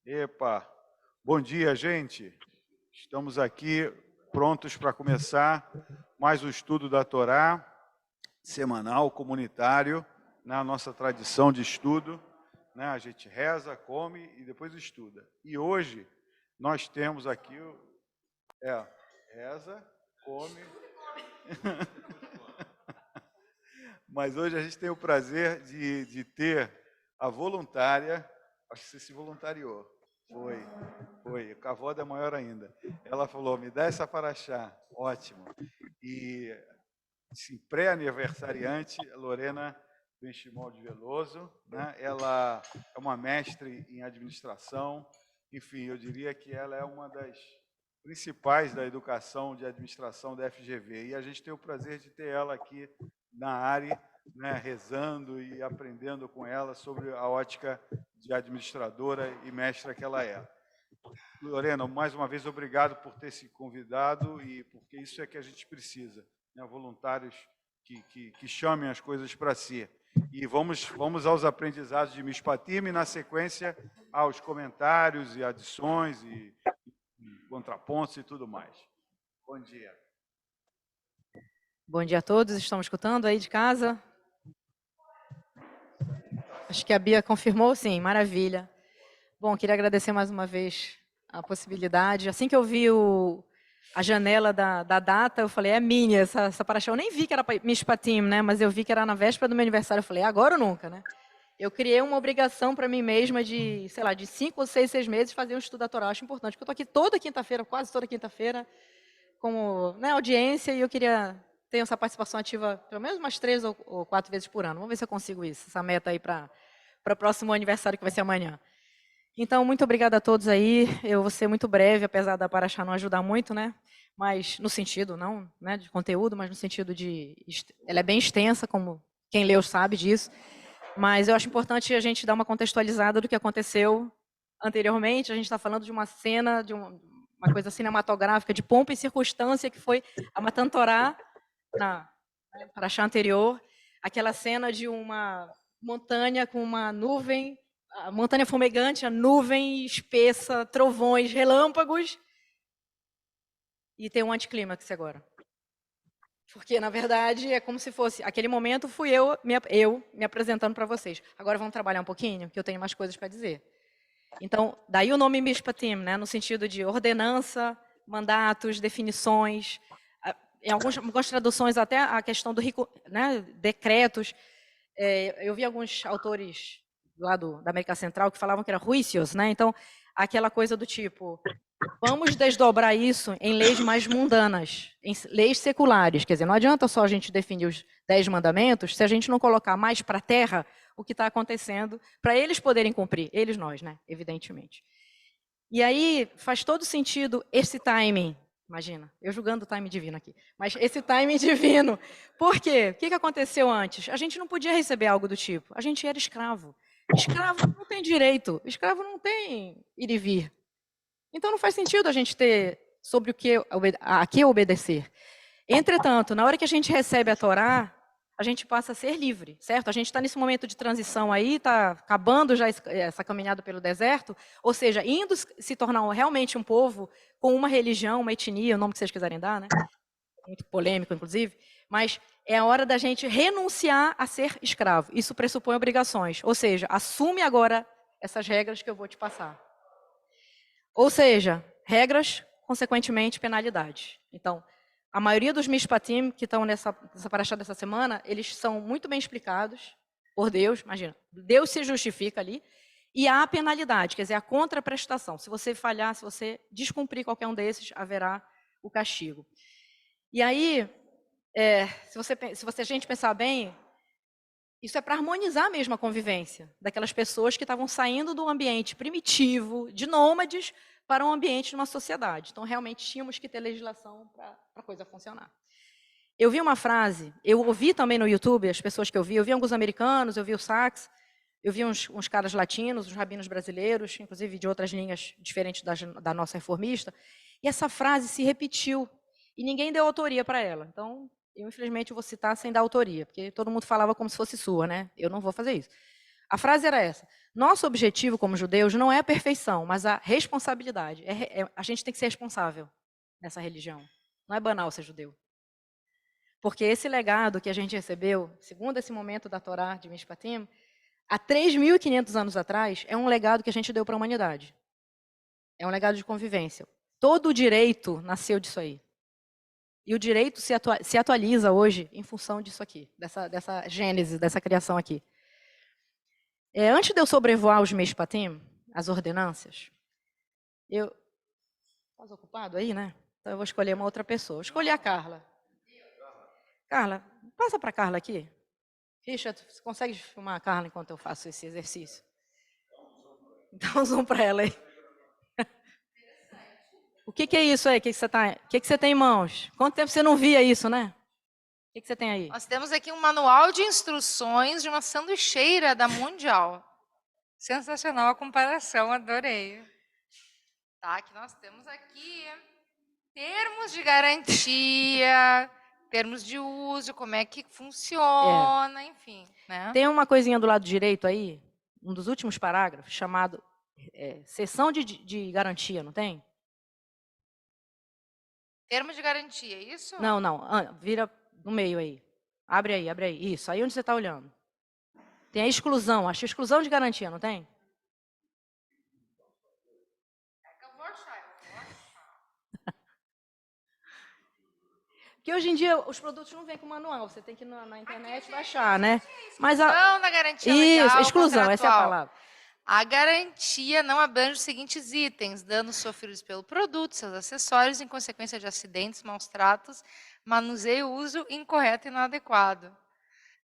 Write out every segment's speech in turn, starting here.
Epa, bom dia, gente. Estamos aqui prontos para começar mais um estudo da Torá, semanal, comunitário, na nossa tradição de estudo. Né? A gente reza, come e depois estuda. E hoje nós temos aqui, reza, come... Mas hoje a gente tem o prazer de ter a voluntária, acho que você se voluntariou. Foi. A avó é maior ainda. Ela falou, me dá essa paraxá. Ótimo. E assim, pré-aniversariante, Lorena Benchimol de Veloso. Né? Ela é uma mestre em administração. Enfim, eu diria que ela é uma das principais da educação de administração da FGV. E a gente tem o prazer de ter ela aqui na área, né, rezando e aprendendo com ela sobre a ótica de administradora e mestra que ela é. Lorena, mais uma vez, obrigado por ter se convidado, e porque isso é que a gente precisa, né, voluntários que chamem as coisas para si. E vamos aos aprendizados de Mishpatim e, na sequência, aos comentários e adições e contrapontos e tudo mais. Bom dia. Bom dia a todos, estão me escutando aí de casa? Acho que a Bia confirmou, sim, maravilha. Bom, queria agradecer mais uma vez a possibilidade. Assim que eu vi a janela da data, eu falei, é minha essa paraxá. Eu nem vi que era Mishpatim, né? Mas eu vi que era na véspera do meu aniversário. Eu falei, agora ou nunca, né? Eu criei uma obrigação para mim mesma de, sei lá, de 5 ou 6 meses fazer um estudo da Torá. Eu acho importante, porque eu estou aqui toda quinta-feira, quase toda quinta-feira, como, né, audiência, e eu queria ter essa participação ativa pelo menos umas 3 ou 4 vezes por ano. Vamos ver se eu consigo isso, essa meta aí para o próximo aniversário, que vai ser amanhã. Então, muito obrigada a todos aí. Eu vou ser muito breve, apesar da paraxá não ajudar muito, né? Mas no sentido, não, né, de conteúdo, mas no sentido de... Ela é bem extensa, como quem leu sabe disso. Mas eu acho importante a gente dar uma contextualizada do que aconteceu anteriormente. A gente está falando de uma cena, de uma coisa cinematográfica, de pompa e circunstância, que foi a Matan Torá, na paraxá anterior. Aquela cena de uma montanha com uma nuvem, a montanha fumegante, a nuvem espessa, trovões, relâmpagos. E tem um anticlímax agora. Porque, na verdade, é como se fosse... Aquele momento fui eu me apresentando para vocês. Agora vamos trabalhar um pouquinho, que eu tenho mais coisas para dizer. Então, daí o nome Mishpatim, né, no sentido de ordenança, mandatos, definições. Em algumas traduções, até a questão do né, decretos. Eu vi alguns autores lá da América Central que falavam que era juízos, né? Então, aquela coisa do tipo... Vamos desdobrar isso em leis mais mundanas, em leis seculares. Quer dizer, não adianta só a gente definir os 10 mandamentos se a gente não colocar mais para a terra o que está acontecendo, para eles poderem cumprir. Eles, nós, né? Evidentemente. E aí faz todo sentido esse timing. Imagina, eu julgando o timing divino aqui. Mas esse timing divino. Por quê? O que aconteceu antes? A gente não podia receber algo do tipo. A gente era escravo. Escravo não tem direito. Escravo não tem ir e vir. Então, não faz sentido a gente ter sobre a que obedecer. Entretanto, na hora que a gente recebe a Torá, a gente passa a ser livre, certo? A gente está nesse momento de transição aí, está acabando já essa caminhada pelo deserto, ou seja, indo se tornar realmente um povo com uma religião, uma etnia, o nome que vocês quiserem dar, né? Muito polêmico, inclusive, mas é a hora da gente renunciar a ser escravo. Isso pressupõe obrigações, ou seja, assume agora essas regras que eu vou te passar. Ou seja, regras, consequentemente, penalidades. Então, a maioria dos mishpatim que estão nessa paraxá dessa semana, eles são muito bem explicados por Deus. Imagina, Deus se justifica ali. E há a penalidade, quer dizer, a contraprestação. Se você falhar, se você descumprir qualquer um desses, haverá o castigo. E aí, se a gente pensar bem, isso é para harmonizar mesmo a convivência daquelas pessoas que estavam saindo do ambiente primitivo, de nômades, para um ambiente de uma sociedade. Então, realmente, tínhamos que ter legislação para a coisa funcionar. Eu vi uma frase, eu ouvi também no YouTube, as pessoas que eu vi alguns americanos, eu vi o Sachs, eu vi uns caras latinos, uns rabinos brasileiros, inclusive de outras linhas diferentes da nossa reformista, e essa frase se repetiu, e ninguém deu autoria para ela. Então, eu, infelizmente, vou citar sem dar autoria, porque todo mundo falava como se fosse sua, né? Eu não vou fazer isso. A frase era essa: Nosso objetivo como judeus não é a perfeição, mas a responsabilidade. A gente tem que ser responsável nessa religião. Não é banal ser judeu. Porque esse legado que a gente recebeu, segundo esse momento da Torá de Mishpatim, há 3.500 anos atrás, é um legado que a gente deu para a humanidade. É um legado de convivência. Todo o direito nasceu disso aí. E o direito se atualiza hoje em função disso aqui, dessa gênese, dessa criação aqui. Antes de eu sobrevoar os Mishpatim, as ordenâncias, eu... Estás ocupado aí, né? Então eu vou escolher uma outra pessoa. Escolhi a Carla. Carla, passa para a Carla aqui. Richard, você consegue filmar a Carla enquanto eu faço esse exercício? Dá um zoom para ela aí. O que é isso aí? O que você tem em mãos? Quanto tempo você não via isso, né? O que você tem aí? Nós temos aqui um manual de instruções de uma sanduicheira da Mundial. Sensacional a comparação, adorei. Tá, que nós temos aqui termos de garantia, termos de uso, como é que funciona, enfim. Né? Tem uma coisinha do lado direito aí, um dos últimos parágrafos, chamado seção de garantia, não tem? Termos de garantia, isso? Não, vira no meio aí. Abre aí. Isso, aí onde você está olhando. Tem a exclusão, acho exclusão de garantia, não tem? Eu vou achar. Porque hoje em dia os produtos não vêm com manual, você tem que ir na internet baixar, né? Mas exclusão da garantia legal, isso, exclusão, contratual. essa é a palavra. A garantia não abrange os seguintes itens: danos sofridos pelo produto, seus acessórios, em consequência de acidentes, maus tratos, manuseio, uso incorreto e inadequado.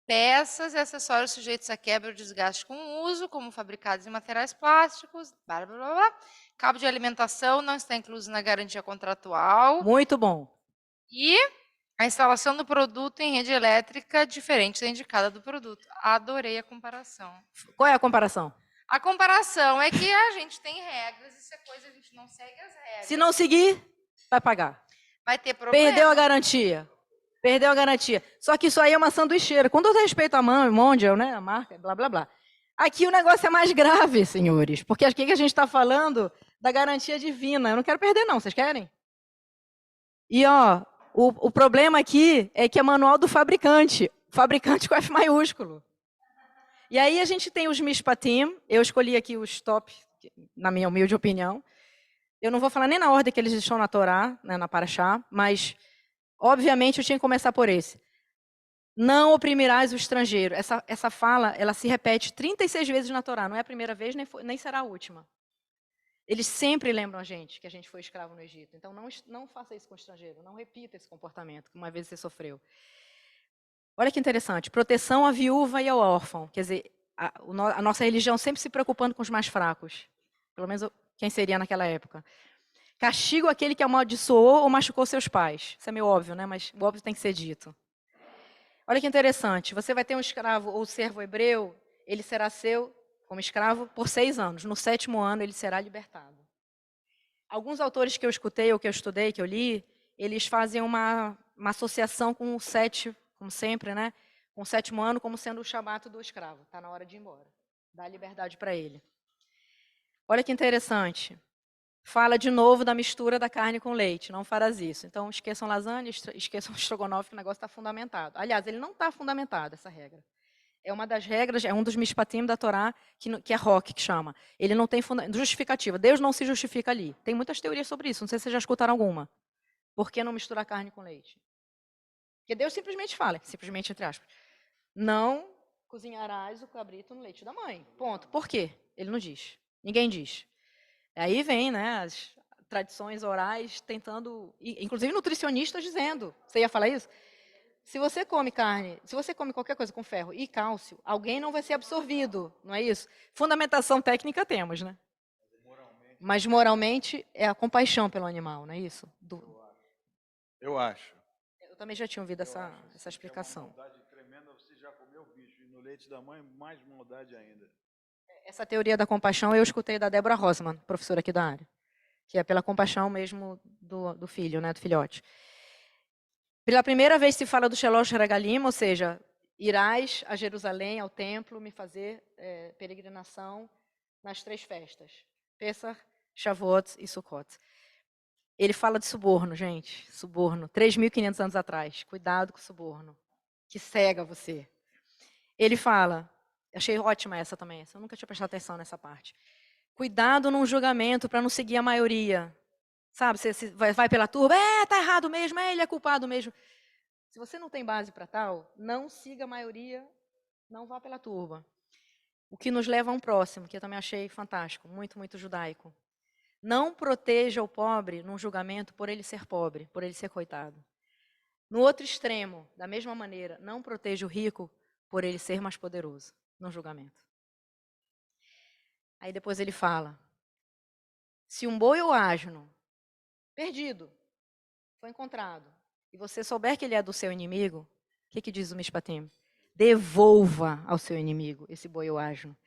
Peças e acessórios sujeitos a quebra ou desgaste com o uso, como fabricados em materiais plásticos, blá, blá, blá, blá. Cabo de alimentação não está incluso na garantia contratual. Muito bom. E a instalação do produto em rede elétrica diferente da indicada do produto. Adorei a comparação. Qual é a comparação? A comparação é que a gente tem regras e se a coisa a gente não segue as regras. Se não seguir, vai pagar. Vai ter problema. Perdeu a garantia. Só que isso aí é uma sanduicheira. Com todo respeito à Mondial, né, a marca, blá, blá, blá. Aqui o negócio é mais grave, senhores. Porque aqui que a gente está falando da garantia divina. Eu não quero perder, não. Vocês querem? E, o problema aqui é que é manual do fabricante. Fabricante com F maiúsculo. E aí a gente tem os Mishpatim. Eu escolhi aqui os top, na minha humilde opinião. Eu não vou falar nem na ordem que eles estão na Torá, né, na Parashá, mas, obviamente, eu tinha que começar por esse. Não oprimirás o estrangeiro. Essa fala, ela se repete 36 vezes na Torá. Não é a primeira vez, nem será a última. Eles sempre lembram a gente que a gente foi escravo no Egito. Então, não faça isso com o estrangeiro. Não repita esse comportamento que uma vez você sofreu. Olha que interessante. Proteção à viúva e ao órfão. Quer dizer, a nossa religião sempre se preocupando com os mais fracos. Pelo menos quem seria naquela época. Castigo aquele que amaldiçoou ou machucou seus pais. Isso é meio óbvio, né? Mas o óbvio tem que ser dito. Olha que interessante. Você vai ter um escravo ou servo hebreu, ele será seu como escravo por 6 anos. No 7º ano, ele será libertado. Alguns autores que eu escutei, ou que eu estudei, que eu li, eles fazem uma associação com o 7, como sempre, né? Com o 7º ano como sendo o chamado do escravo. Está na hora de ir embora. Dá liberdade para ele. Olha que interessante. Fala de novo da mistura da carne com leite. Não farás isso. Então, esqueçam lasanha, esqueçam o estrogonofe, que o negócio está fundamentado. Aliás, ele não está fundamentado, essa regra. É uma das regras, é um dos mishpatim da Torá, que é Roque, que chama. Ele não tem justificativa. Deus não se justifica ali. Tem muitas teorias sobre isso. Não sei se vocês já escutaram alguma. Por que não misturar carne com leite? Porque Deus simplesmente fala, simplesmente entre aspas, não cozinharás o cabrito no leite da mãe. Ponto. Por quê? Ele não diz. Ninguém diz. Aí vem, né, as tradições orais tentando, inclusive nutricionistas dizendo, você ia falar isso? Se você come carne, se você come qualquer coisa com ferro e cálcio, alguém não vai ser absorvido, não é isso? Fundamentação técnica temos, né? Mas moralmente é a compaixão pelo animal, não é isso? Eu acho. Eu também já tinha ouvido essa explicação. É uma maldade tremenda, você já comeu bicho, e no leite da mãe, mais maldade ainda. Essa teoria da compaixão eu escutei da Débora Rosman, professora aqui da área, que é pela compaixão mesmo do filho, né, do filhote. Pela primeira vez se fala do Shelosh Regalim, ou seja, irás a Jerusalém, ao templo, me fazer peregrinação nas 3 festas, Pessach, Shavuot e Sukkot. Ele fala de suborno, gente, suborno, 3.500 anos atrás, cuidado com o suborno, que cega você. Ele fala, achei ótima essa também, eu nunca tinha prestado atenção nessa parte. Cuidado num julgamento para não seguir a maioria. Sabe, você vai pela turba, tá errado mesmo, ele é culpado mesmo. Se você não tem base para tal, não siga a maioria, não vá pela turba. O que nos leva a um próximo, que eu também achei fantástico, muito, muito judaico. Não proteja o pobre num julgamento por ele ser pobre, por ele ser coitado. No outro extremo, da mesma maneira, não proteja o rico por ele ser mais poderoso no julgamento. Aí depois ele fala, se um boi ou asno perdido foi encontrado, e você souber que ele é do seu inimigo, o que diz o Mishpatim? Devolva ao seu inimigo esse boi ou asno.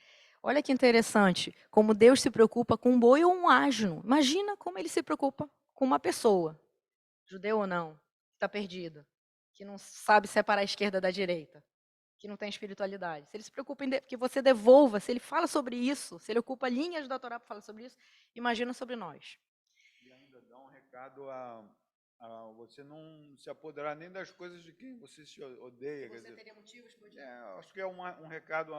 Olha que interessante, como Deus se preocupa com um boi ou um asno. Imagina como ele se preocupa com uma pessoa, judeu ou não, que está perdido, que não sabe separar a esquerda da direita, que não tem espiritualidade. Se ele se preocupa em que você devolva, se ele fala sobre isso, se ele ocupa linhas da Torá para falar sobre isso, imagina sobre nós. E ainda dá um recado a você não se apoderar nem das coisas de quem você se odeia. Você teria motivos para odiar? Acho que é um recado,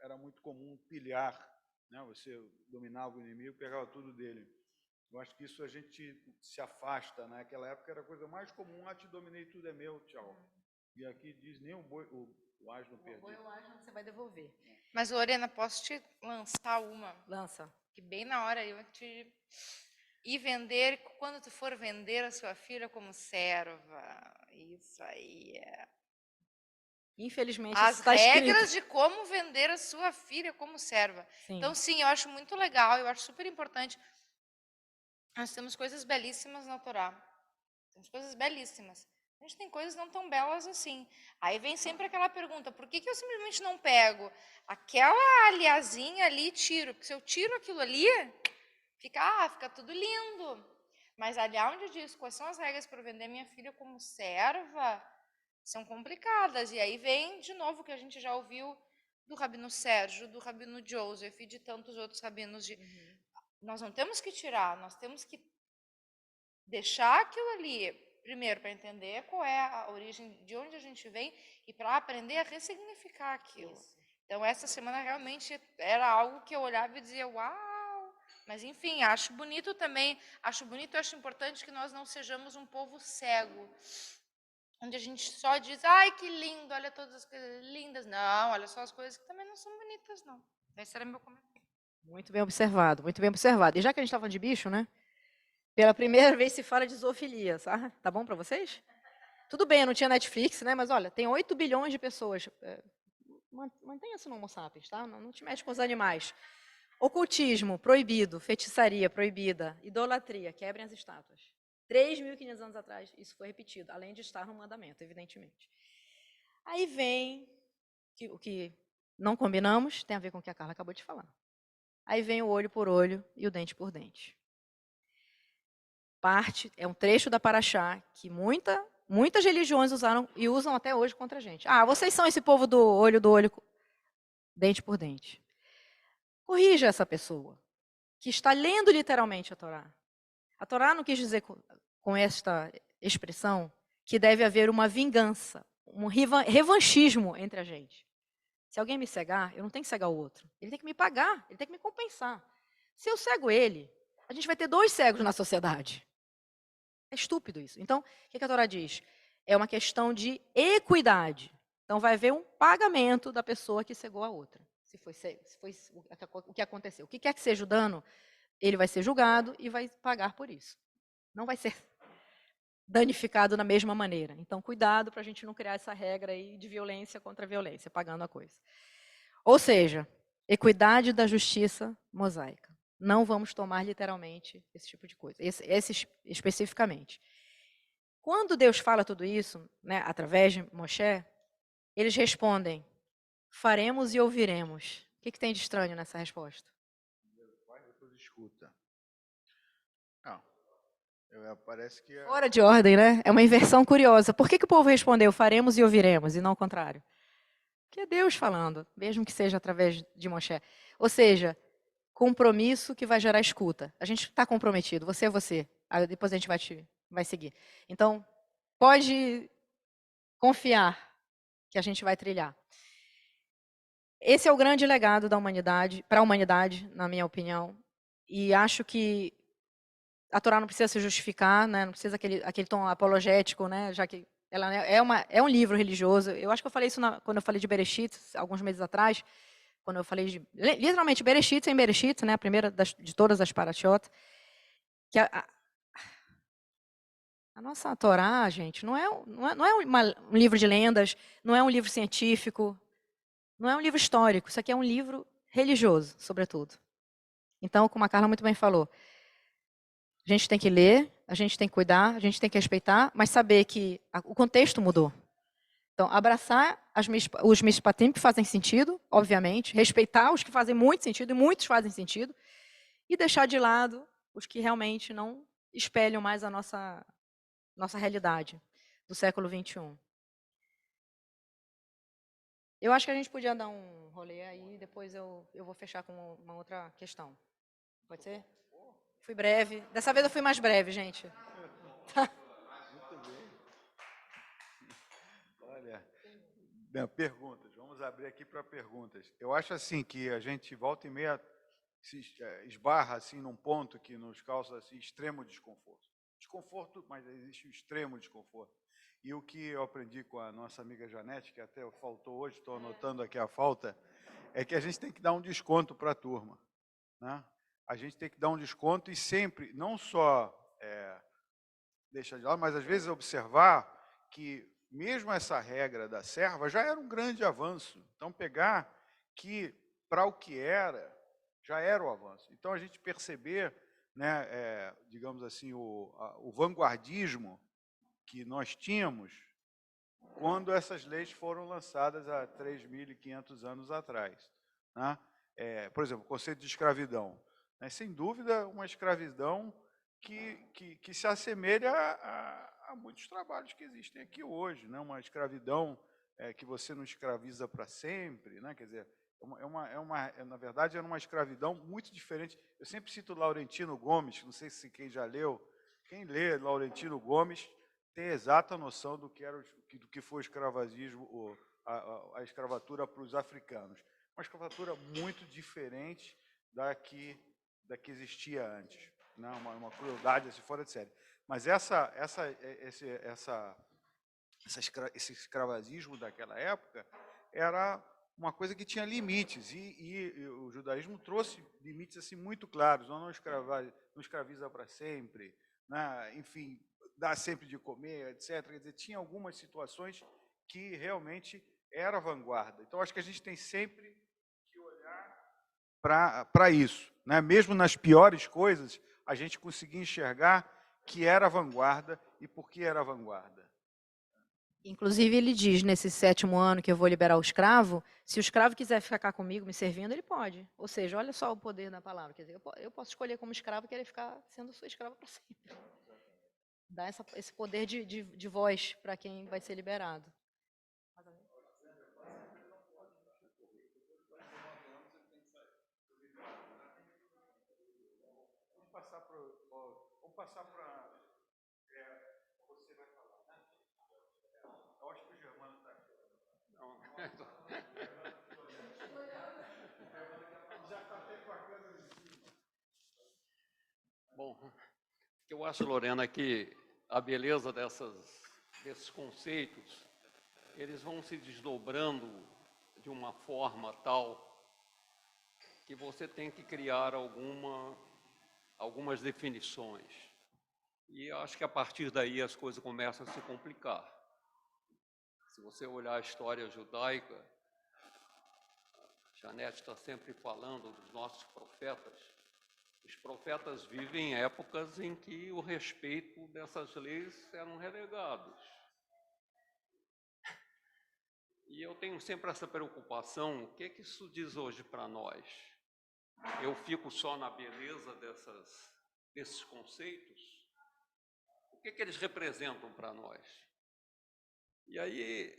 era muito comum pilhar, né? Você dominava o inimigo, pegava tudo dele. Eu acho que isso a gente se afasta, né? Naquela época era a coisa mais comum, te dominei, tudo é meu, tchau. E aqui diz, nem o asno perdido. O boi ou asno você vai devolver. Mas, Lorena, posso te lançar uma? Lança. Que bem na hora eu te... E vender, quando tu for vender a sua filha como serva, isso aí é... Infelizmente, as está regras escrito. de como vender a sua filha como serva. Sim. Então, sim, eu acho muito legal, eu acho super importante. Nós temos coisas belíssimas na Torá. Temos coisas belíssimas. A gente tem coisas não tão belas assim. Aí vem sempre aquela pergunta, por que eu simplesmente não pego aquela aliazinha ali e tiro? Porque se eu tiro aquilo ali, fica tudo lindo. Mas ali onde diz quais são as regras para vender minha filha como serva, são complicadas. E aí vem, de novo, o que a gente já ouviu do Rabino Sérgio, do Rabino Joseph e de tantos outros rabinos. Nós não temos que tirar, nós temos que deixar aquilo ali, primeiro, para entender qual é a origem, de onde a gente vem, e para aprender a ressignificar aquilo. Isso. Então, essa semana realmente era algo que eu olhava e dizia, uau! Mas, enfim, acho bonito também, acho importante que nós não sejamos um povo cego, onde a gente só diz, ai, que lindo, olha todas as coisas lindas. Não, olha só as coisas que também não são bonitas, não. Esse era meu comentário. Muito bem observado, muito bem observado. E já que a gente está falando de bicho, né? Pela primeira vez se fala de zoofilia, sabe? Tá bom para vocês? Tudo bem, eu não tinha Netflix, né? Mas olha, tem 8 bilhões de pessoas. Mantenha isso no Homo sapiens, tá? Não te mexe com os animais. Ocultismo, proibido. Feitiçaria, proibida. Idolatria, quebrem as estátuas. 3.500 anos atrás, isso foi repetido, além de estar no mandamento, evidentemente. Aí vem o que não combinamos, tem a ver com o que a Carla acabou de falar. Aí vem o olho por olho e o dente por dente. É um trecho da Paraxá que muitas religiões usaram e usam até hoje contra a gente. Ah, vocês são esse povo do olho, dente por dente. Corrija essa pessoa que está lendo literalmente a Torá. A Torá não quis dizer com esta expressão que deve haver uma vingança, um revanchismo entre a gente. Se alguém me cegar, eu não tenho que cegar o outro. Ele tem que me pagar, ele tem que me compensar. Se eu cego ele, a gente vai ter 2 cegos na sociedade. É estúpido isso. Então, o que a Torá diz? É uma questão de equidade. Então, vai haver um pagamento da pessoa que cegou a outra. Se foi o que aconteceu. O que quer que seja o dano, ele vai ser julgado e vai pagar por isso. Não vai ser danificado da mesma maneira. Então, cuidado para a gente não criar essa regra aí de violência contra violência, pagando a coisa. Ou seja, equidade da justiça mosaica. Não vamos tomar literalmente esse tipo de coisa, esse especificamente. Quando Deus fala tudo isso, né, através de Moshe, eles respondem, faremos e ouviremos. O que tem de estranho nessa resposta? Depois escuta. Não. Parece que Fora de ordem, né? É uma inversão curiosa. Por que que o povo respondeu faremos e ouviremos, e não o contrário? Que é Deus falando, mesmo que seja através de Moshe. Ou seja, compromisso que vai gerar escuta. A gente está comprometido, você é você. Aí depois a gente vai seguir. Então, pode confiar que a gente vai trilhar. Esse é o grande legado da humanidade, para a humanidade, na minha opinião. E acho que a Torá não precisa se justificar, né? Não precisa aquele tom apologético, né? Já que ela é um livro religioso. Eu acho que eu falei isso quando eu falei de Bereshit, alguns meses atrás, quando eu falei literalmente Bereshit sem Bereshit, né? A primeira de todas as parashiot, que a nossa Torá, gente, não é um livro de lendas, não é um livro científico, não é um livro histórico. Isso aqui é um livro religioso, sobretudo. Então, como a Carla muito bem falou, a gente tem que ler, a gente tem que cuidar, a gente tem que respeitar, mas saber que o contexto mudou. Então, abraçar os mishpatim que fazem sentido, obviamente, respeitar os que fazem muito sentido, e muitos fazem sentido, e deixar de lado os que realmente não espelham mais a nossa realidade do século XXI. Eu acho que a gente podia dar um rolê aí, depois eu vou fechar com uma outra questão. Pode ser? Fui breve. Dessa vez eu fui mais breve, gente. muito bem. Olha, perguntas. Vamos abrir aqui para perguntas. Eu acho assim que a gente volta e meia se esbarra assim num ponto que nos causa assim, extremo desconforto. Desconforto, mas existe um extremo desconforto. E o que eu aprendi com a nossa amiga Janete, que até faltou hoje, estou anotando aqui a falta, é que a gente tem que dar um desconto para a turma, né? A gente tem que dar um desconto e sempre, não só deixar de lado, mas às vezes observar que mesmo essa regra da serva já era um grande avanço. Então, pegar que, para o que era, já era o avanço. Então, a gente perceber, né, digamos assim, o vanguardismo que nós tínhamos quando essas leis foram lançadas há 3.500 anos atrás, né? Por exemplo, o conceito de escravidão. Né? Sem dúvida, uma escravidão que se assemelha a muitos trabalhos que existem aqui hoje, né? Uma escravidão que você não escraviza para sempre, né? Quer dizer, na verdade, era uma escravidão muito diferente. Eu sempre cito Laurentino Gomes, não sei se quem já leu, quem lê Laurentino Gomes tem exata noção do que foi o escravagismo, a escravatura para os africanos. Uma escravatura muito diferente da que existia antes, né? Uma crueldade assim, fora de série. Mas esse escravagismo daquela época era uma coisa que tinha limites, e o judaísmo trouxe limites assim muito claros, não escraviza para sempre, né? Enfim, dá sempre de comer, etc. Quer dizer, tinha algumas situações que realmente era vanguarda. Então, acho que a gente tem sempre que olhar para isso, né? Mesmo nas piores coisas, a gente conseguir enxergar que era vanguarda e por que era vanguarda. Inclusive, ele diz, nesse 7º ano que eu vou liberar o escravo, se o escravo quiser ficar comigo, me servindo, ele pode. Ou seja, olha só o poder da palavra. Quer dizer, eu posso escolher como escravo querer ficar sendo sua escrava para sempre. Dá esse poder de voz para quem vai ser liberado. Vamos passar para... você vai falar, né? Eu acho que o Germano está aqui. Já está até com a câmera em cima. Bom, eu acho, Lorena, que a beleza desses conceitos, eles vão se desdobrando de uma forma tal que você tem que criar algumas definições. E acho que a partir daí as coisas começam a se complicar. Se você olhar a história judaica, a Janete está sempre falando dos nossos profetas. Os profetas vivem em épocas em que o respeito dessas leis eram relegados. E eu tenho sempre essa preocupação, o que isso diz hoje para nós? Eu fico só na beleza desses conceitos? que eles representam para nós? E aí,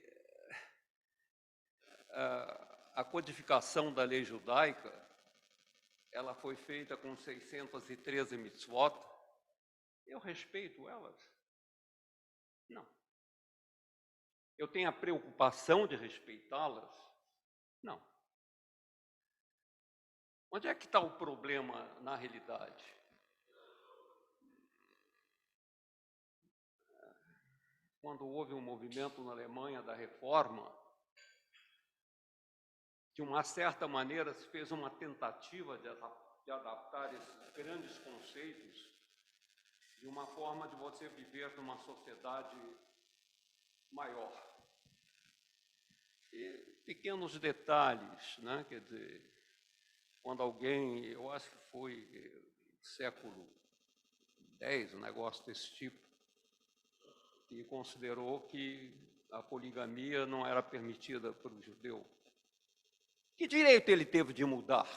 a codificação da lei judaica, ela foi feita com 613 mitzvot. Eu respeito elas? Não. Eu tenho a preocupação de respeitá-las? Não. Onde é que está o problema na realidade? Quando houve um movimento na Alemanha da reforma, de uma certa maneira se fez uma tentativa de adaptar esses grandes conceitos de uma forma de você viver numa sociedade maior. E pequenos detalhes, né? Quer dizer, quando alguém, eu acho que foi século X, um negócio desse tipo, e considerou que a poligamia não era permitida para o judeu. Que direito ele teve de mudar?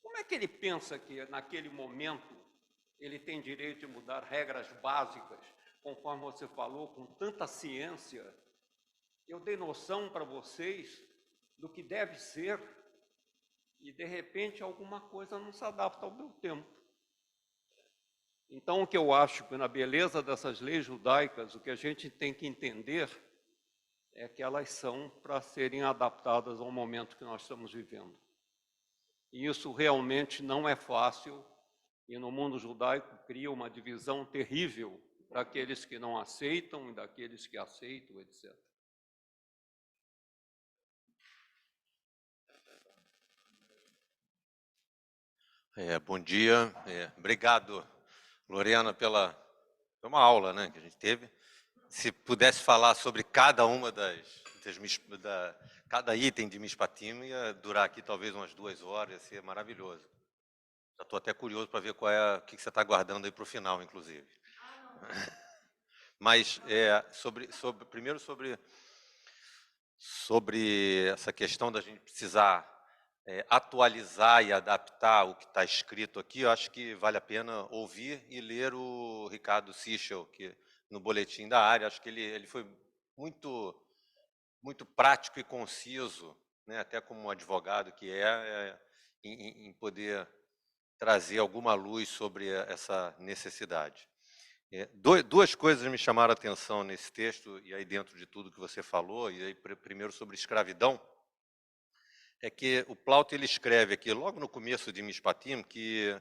Como é que ele pensa que, naquele momento, ele tem direito de mudar regras básicas, conforme você falou, com tanta ciência? Eu dei noção para vocês do que deve ser, e, de repente, alguma coisa não se adapta ao meu tempo. Então, o que eu acho que na beleza dessas leis judaicas, o que a gente tem que entender é que elas são para serem adaptadas ao momento que nós estamos vivendo. E isso realmente não é fácil, e no mundo judaico cria uma divisão terrível daqueles que não aceitam e daqueles que aceitam, etc. Bom dia, obrigado, Lorena, pela uma aula, né, que a gente teve. Se pudesse falar sobre cada uma cada item de Mishpatim, ia durar aqui talvez umas 2 horas, ia ser maravilhoso. Já estou até curioso para ver o que você está guardando aí para o final, inclusive. Mas primeiro sobre essa questão da gente precisar atualizar e adaptar o que está escrito aqui, eu acho que vale a pena ouvir e ler o Ricardo Sichel, que no boletim da área, acho que ele foi muito prático e conciso, né, até como um advogado que em poder trazer alguma luz sobre essa necessidade. Duas coisas me chamaram a atenção nesse texto, e aí dentro de tudo que você falou, e aí primeiro sobre escravidão, é que o Plaut ele escreve aqui, logo no começo de Mishpatim, que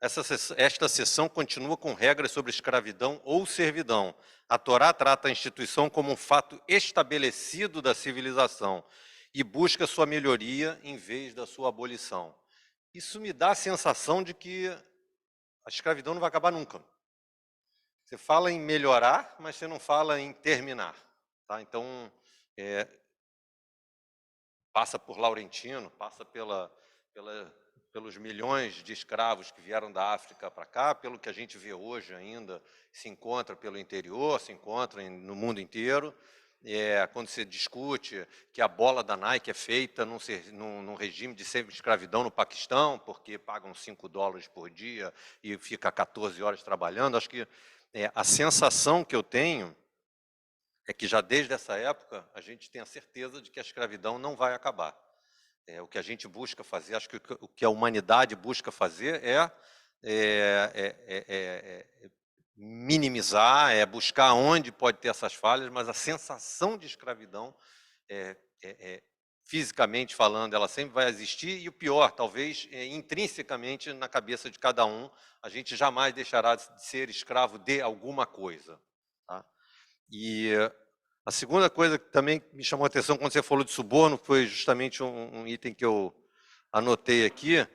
esta seção continua com regras sobre escravidão ou servidão. A Torá trata a instituição como um fato estabelecido da civilização e busca sua melhoria em vez da sua abolição. Isso me dá a sensação de que a escravidão não vai acabar nunca. Você fala em melhorar, mas você não fala em terminar. Tá? Então, passa por Laurentino, passa pelos milhões de escravos que vieram da África para cá, pelo que a gente vê hoje ainda, se encontra pelo interior, se encontra no mundo inteiro. Quando se discute que a bola da Nike é feita num regime de semi-escravidão no Paquistão, porque pagam $5 por dia e fica 14 horas trabalhando, acho que a sensação que eu tenho é que já desde essa época a gente tem a certeza de que a escravidão não vai acabar. O que a gente busca fazer, acho que o que a humanidade busca fazer minimizar, buscar onde pode ter essas falhas, mas a sensação de escravidão, fisicamente falando, ela sempre vai existir, e o pior, talvez, intrinsecamente na cabeça de cada um, a gente jamais deixará de ser escravo de alguma coisa. Tá? E a segunda coisa que também me chamou a atenção quando você falou de suborno, foi justamente um item que eu anotei aqui,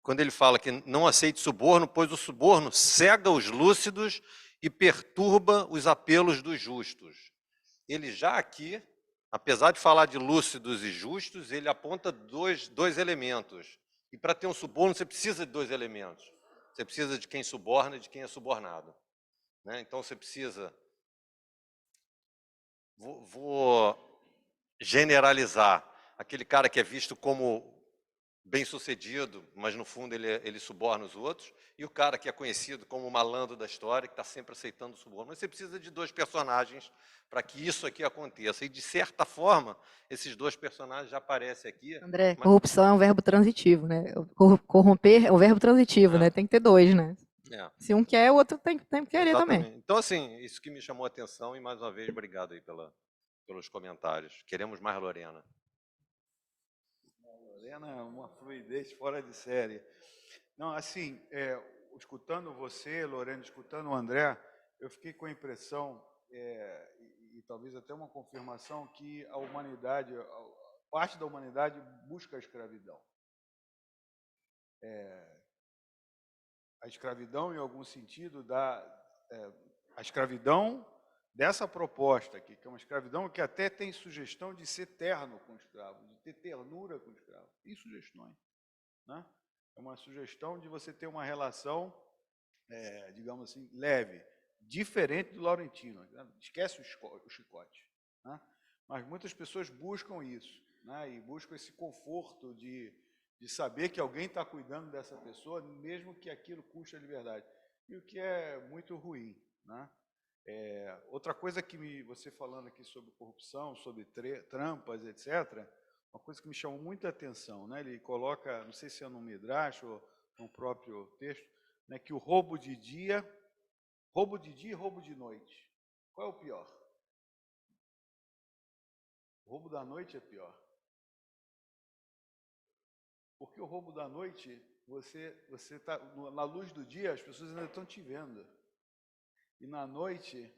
quando ele fala que não aceite suborno, pois o suborno cega os lúcidos e perturba os apelos dos justos. Ele já aqui, apesar de falar de lúcidos e justos, ele aponta dois elementos. E para ter um suborno, você precisa de 2 elementos. Você precisa de quem suborna e de quem é subornado. Né? Então, você precisa... Vou generalizar. Aquele cara que é visto como bem-sucedido, mas no fundo ele suborna os outros, e o cara que é conhecido como o malandro da história, que está sempre aceitando suborno. Mas você precisa de dois personagens para que isso aqui aconteça. E, de certa forma, esses dois personagens já aparecem aqui. André, mas- corrupção é um verbo transitivo, né? Corromper é o verbo transitivo, né? Tem que ter dois, né? É, Se um quer, o outro tem que querer também. exatamente. Então, assim, isso que me chamou a atenção, e mais uma vez, obrigado aí pelos comentários. Queremos mais Lorena. Lorena é uma fluidez fora de série. Não, assim, escutando você, Lorena, escutando o André, eu fiquei com a impressão, e talvez até uma confirmação, que a humanidade, parte da humanidade busca a escravidão. A escravidão, em algum sentido, a escravidão dessa proposta aqui, que é uma escravidão que até tem sugestão de ser terno com o escravo, de ter ternura com o escravo. Tem sugestões, né? É uma sugestão de você ter uma relação, digamos assim, leve, diferente do Laurentino. Né? Esquece o chicote. Né? Mas muitas pessoas buscam isso, né? E buscam esse conforto de saber que alguém está cuidando dessa pessoa, mesmo que aquilo custe a liberdade. E o que é muito ruim. Né? Outra coisa que você falando aqui sobre corrupção, sobre trampas, etc., uma coisa que me chamou muita atenção, né? Ele coloca, não sei se é no Midrash ou no próprio texto, né, que o roubo de dia e roubo de noite. Qual é o pior? O roubo da noite é pior. Porque o roubo da noite, você está na luz do dia, as pessoas ainda estão te vendo. E na noite,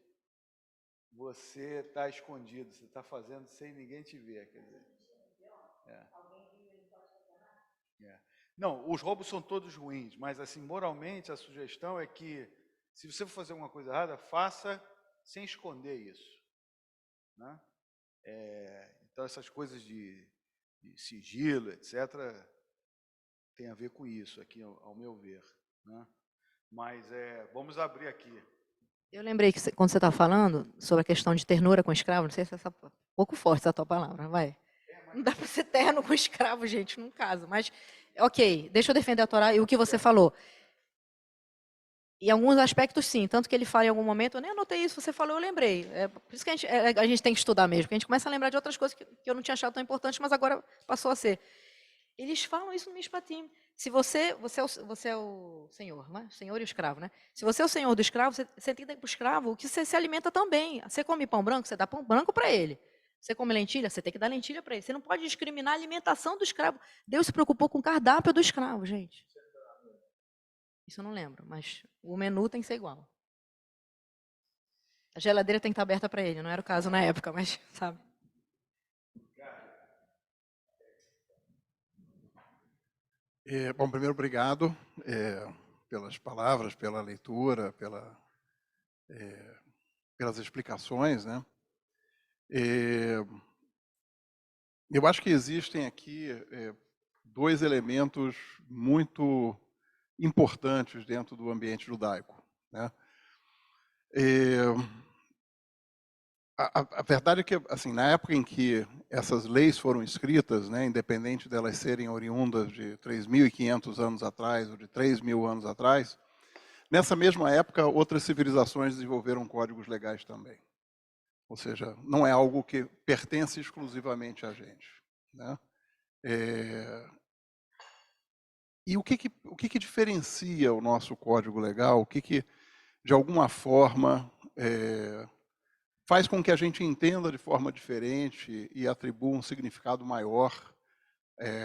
você está escondido, você está fazendo sem ninguém te ver. Quer dizer. Não, os roubos são todos ruins, mas assim, moralmente, a sugestão é que, se você for fazer alguma coisa errada, faça sem esconder isso. Né? Então, essas coisas de sigilo, etc., tem a ver com isso aqui, ao meu ver. Né? Mas vamos abrir aqui. Eu lembrei que quando você está falando sobre a questão de ternura com escravo, não sei se é um pouco forte essa tua palavra, vai. Não dá para ser terno com escravo, gente, num caso. Mas, ok, deixa eu defender a Torá e o que você falou. Em alguns aspectos, sim. Tanto que ele fala em algum momento, eu nem anotei isso, você falou, eu lembrei. Por isso que a gente tem que estudar mesmo, porque a gente começa a lembrar de outras coisas que eu não tinha achado tão importantes, mas agora passou a ser. Eles falam isso no Mishpatim. Se você é o senhor, né? Senhor e o escravo, né? Se você é o senhor do escravo, você tem que dar para o escravo o que você se alimenta também. Você come pão branco, você dá pão branco para ele. Você come lentilha, você tem que dar lentilha para ele. Você não pode discriminar a alimentação do escravo. Deus se preocupou com o cardápio do escravo, gente. Isso eu não lembro, mas o menu tem que ser igual. A geladeira tem que estar aberta para ele. Não era o caso na época, mas sabe. Bom, primeiro, obrigado pelas palavras, pela leitura, pelas explicações, né? Eu acho que existem aqui dois elementos muito importantes dentro do ambiente judaico, né? A verdade é que, assim, na época em que essas leis foram escritas, né, independente delas serem oriundas de 3.500 anos atrás ou de 3.000 anos atrás, nessa mesma época outras civilizações desenvolveram códigos legais também. Ou seja, não é algo que pertence exclusivamente a gente. Né? E o que diferencia o nosso código legal? O que de alguma forma, faz com que a gente entenda de forma diferente e atribua um significado maior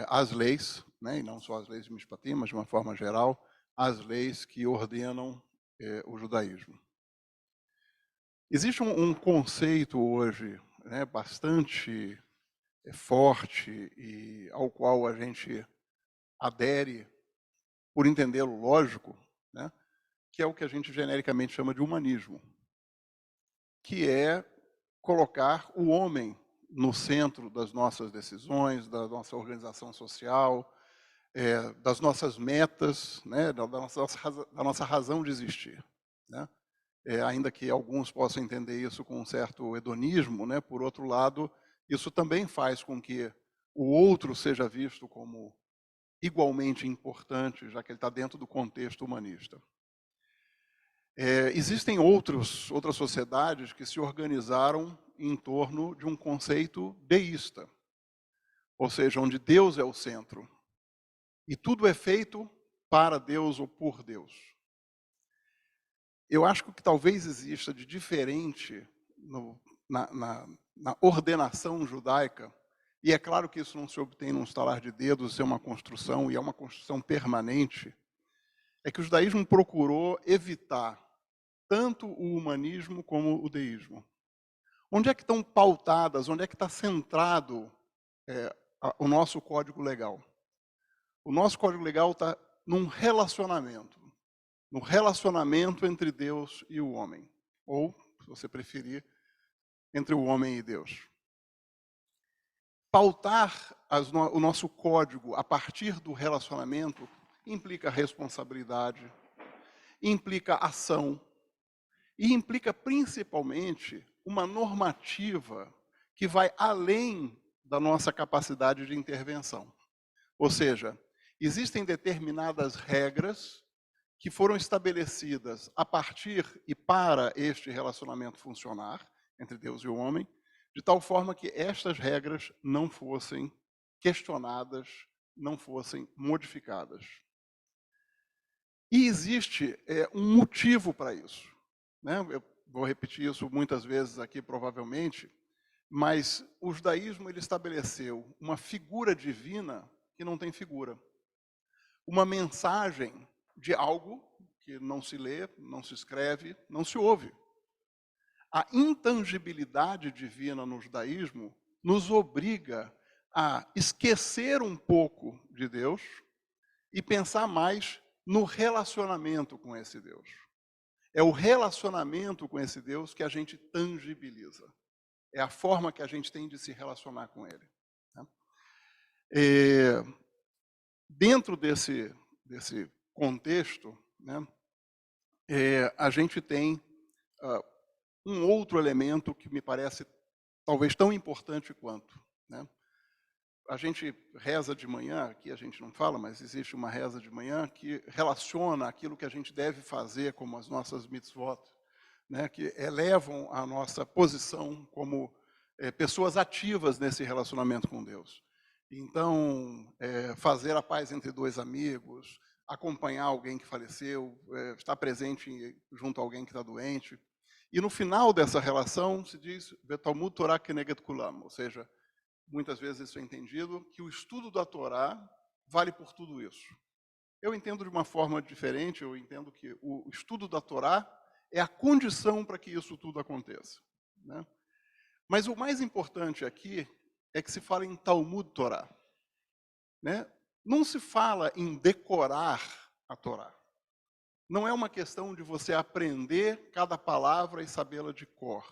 às leis, né, e não só às leis de Mishpatim, mas de uma forma geral, às leis que ordenam o judaísmo. Existe um conceito hoje, né, bastante forte e ao qual a gente adere por entendê-lo lógico, né, que é o que a gente genericamente chama de humanismo, que é colocar o homem no centro das nossas decisões, da nossa organização social, das nossas metas, né, da nossa razão de existir. Né? Ainda que alguns possam entender isso com um certo hedonismo, né, por outro lado, isso também faz com que o outro seja visto como igualmente importante, já que ele está dentro do contexto humanista. Existem outras sociedades que se organizaram em torno de um conceito deísta, ou seja, onde Deus é o centro. E tudo é feito para Deus ou por Deus. Eu acho que o que talvez exista de diferente na ordenação judaica, e é claro que isso não se obtém num estalar de dedos, isso é uma construção, e é uma construção permanente, é que o judaísmo procurou evitar tanto o humanismo como o deísmo. Onde é que estão pautadas, onde é que está centrado o nosso código legal? O nosso código legal está num relacionamento. No relacionamento entre Deus e o homem. Ou, se você preferir, entre o homem e Deus. Pautar o nosso código a partir do relacionamento implica responsabilidade, implica ação, e implica principalmente uma normativa que vai além da nossa capacidade de intervenção. Ou seja, existem determinadas regras que foram estabelecidas a partir e para este relacionamento funcionar entre Deus e o homem, de tal forma que estas regras não fossem questionadas, não fossem modificadas. E existe um motivo para isso. Né? Eu vou repetir isso muitas vezes aqui, provavelmente, mas o judaísmo ele estabeleceu uma figura divina que não tem figura. Uma mensagem de algo que não se lê, não se escreve, não se ouve. A intangibilidade divina no judaísmo nos obriga a esquecer um pouco de Deus e pensar mais no relacionamento com esse Deus. É o relacionamento com esse Deus que a gente tangibiliza. É a forma que a gente tem de se relacionar com Ele. Né? Dentro desse contexto, né, a gente tem um outro elemento que me parece talvez tão importante quanto. Né? A gente reza de manhã, aqui a gente não fala, mas existe uma reza de manhã que relaciona aquilo que a gente deve fazer como as nossas mitzvot, né, que elevam a nossa posição como pessoas ativas nesse relacionamento com Deus. Então, fazer a paz entre dois amigos, acompanhar alguém que faleceu, estar presente junto a alguém que está doente. E no final dessa relação se diz Talmud Torah Keneged Kulam, ou seja, muitas vezes isso é entendido, que o estudo da Torá vale por tudo isso. Eu entendo de uma forma diferente, eu entendo que o estudo da Torá é a condição para que isso tudo aconteça. Né? Mas o mais importante aqui é que se fala em Talmud Torá. Né? Não se fala em decorar a Torá. Não é uma questão de você aprender cada palavra e sabê-la de cor.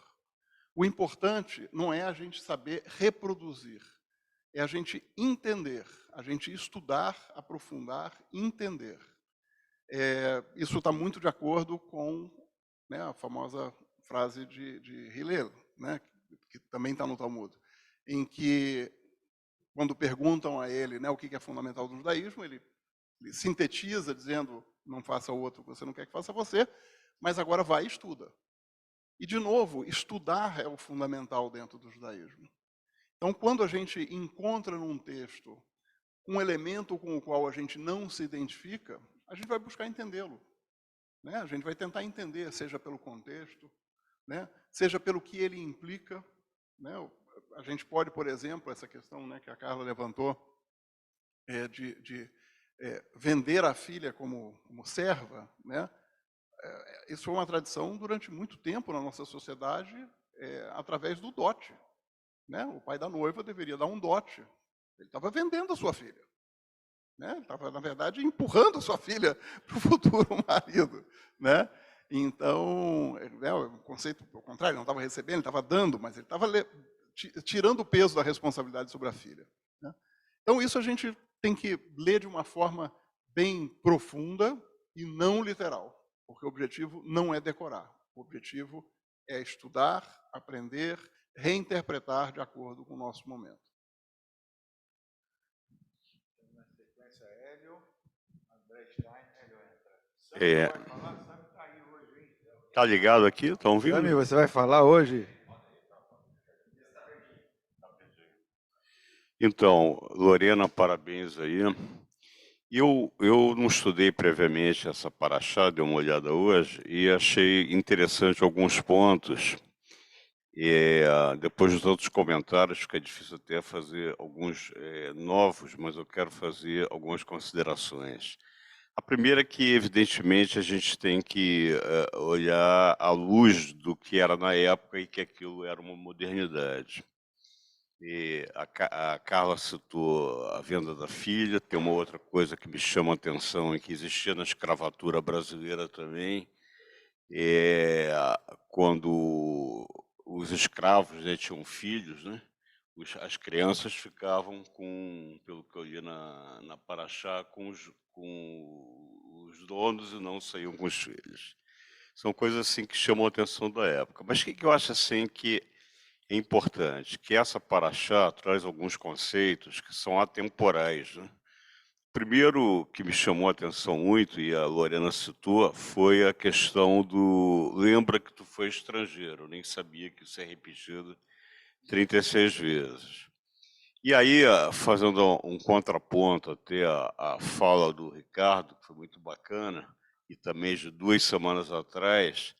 O importante não é a gente saber reproduzir, é a gente entender, a gente estudar, aprofundar, entender. Isso está muito de acordo com, né, a famosa frase de Hillel, né, que também está no Talmud, em que, quando perguntam a ele, né, o que é fundamental do judaísmo, ele sintetiza dizendo, não faça o outro que você não quer que faça você, mas agora vai e estuda. E, de novo, estudar é o fundamental dentro do judaísmo. Então, quando a gente encontra num texto um elemento com o qual a gente não se identifica, a gente vai buscar entendê-lo. Né? A gente vai tentar entender, seja pelo contexto, né? Seja pelo que ele implica. Né? A gente pode, por exemplo, essa questão, né, que a Carla levantou, de vender a filha como serva, né? Isso foi uma tradição durante muito tempo na nossa sociedade, através do dote. Né? O pai da noiva deveria dar um dote. Ele estava vendendo a sua filha. Né? Ele estava, na verdade, empurrando a sua filha para o futuro marido. Né? Então, o conceito, ao contrário, ele não estava recebendo, ele estava dando, mas ele estava tirando o peso da responsabilidade sobre a filha. Né? Então, isso a gente tem que ler de uma forma bem profunda e não literal. Porque o objetivo não é decorar. O objetivo é estudar, aprender, reinterpretar de acordo com o nosso momento. Na sequência Tá ligado aqui? Estão ouvindo? Sami, você vai falar hoje? Então, Lorena, parabéns aí. Eu não estudei previamente essa paraxá, dei uma olhada hoje e achei interessante alguns pontos. E, depois dos outros comentários, fica difícil até fazer alguns novos, mas eu quero fazer algumas considerações. A primeira é que, evidentemente, a gente tem que olhar à luz do que era na época e que aquilo era uma modernidade. E a Carla citou a venda da filha, tem uma outra coisa que me chama a atenção e que existia na escravatura brasileira também, quando os escravos, né, tinham filhos, né, as crianças ficavam com, pelo que eu li na Paraxá, com os donos e não saíam com os filhos. São coisas assim que chamam a atenção da época. Mas o que eu acho assim que é importante? Que essa Paraxá traz alguns conceitos que são atemporais, né? Primeiro que me chamou a atenção muito, e a Lorena citou, foi a questão do lembra que tu foi estrangeiro. Eu nem sabia que isso é repetido 36 vezes. E aí, fazendo um contraponto até a fala do Ricardo, que foi muito bacana, e também de 2 semanas atrás,